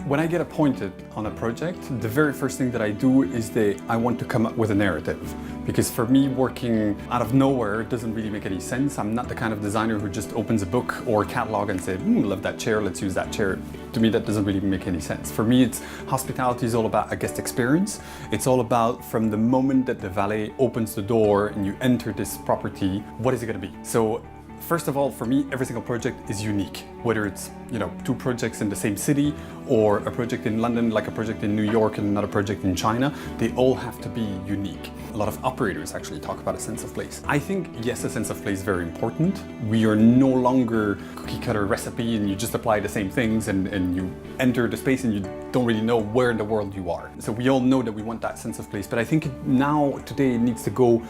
When I get appointed on a project, the very first thing that I do is I want to come up with a narrative. Because for me, working out of nowhere doesn't really make any sense. I'm not the kind of designer who just opens a book or a catalog and says, love that chair, let's use that chair. To me, that doesn't really make any sense. For me, hospitality is all about a guest experience. It's all about from the moment that the valet opens the door and you enter this property, what is it gonna be? So, first of all, for me, every single project is unique. Whether it's, two projects in the same city or a project in London, like a project in New York and another project in China, they all have to be unique. A lot of operators actually talk about a sense of place. I think, yes, a sense of place is very important. We are no longer cookie cutter recipe and you just apply the same things and you enter the space and you don't really know where in the world you are. So we all know that we want that sense of place, but I think now, today, it needs to go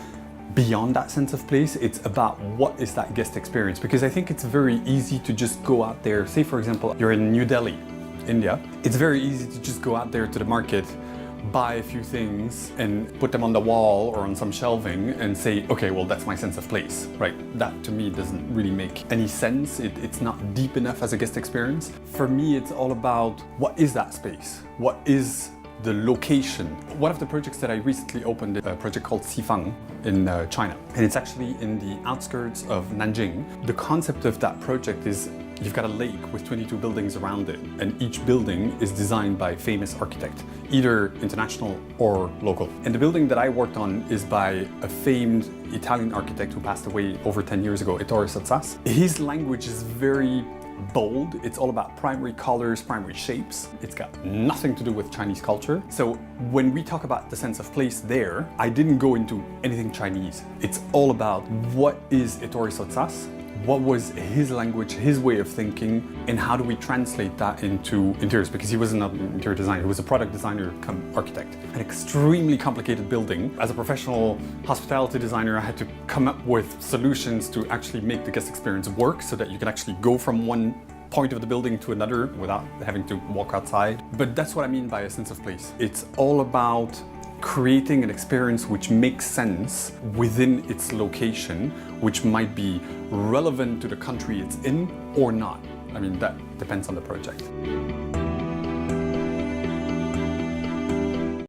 beyond that sense of place. It's about what is that guest experience, because I think it's very easy to just go out there. Say for example, you're in New Delhi, India. It's very easy to just go out there to the market, buy a few things and put them on the wall or on some shelving and say, okay, well, that's my sense of place, right? That to me doesn't really make any sense. It's not deep enough as a guest experience. For me, it's all about what is that space? What is the location? One of the projects that I recently opened, a project called Xifang in China, and it's actually in the outskirts of Nanjing. The concept of that project is you've got a lake with 22 buildings around it, and each building is designed by a famous architect, either international or local. And the building that I worked on is by a famed Italian architect who passed away over 10 years ago, Ettore Sottsass. His language is very bold. It's all about primary colors, primary shapes. It's got nothing to do with Chinese culture. So when we talk about the sense of place there, I didn't go into anything Chinese. It's all about what is Ettore Sottsass, what was his language, his way of thinking, and how do we translate that into interiors? Because he wasn't an interior designer, he was a product designer come architect. An extremely complicated building. As a professional hospitality designer, I had to come up with solutions to actually make the guest experience work so that you can actually go from one point of the building to another without having to walk outside. But that's what I mean by a sense of place. It's all about creating an experience which makes sense within its location, which might be relevant to the country it's in or not. I mean, that depends on the project.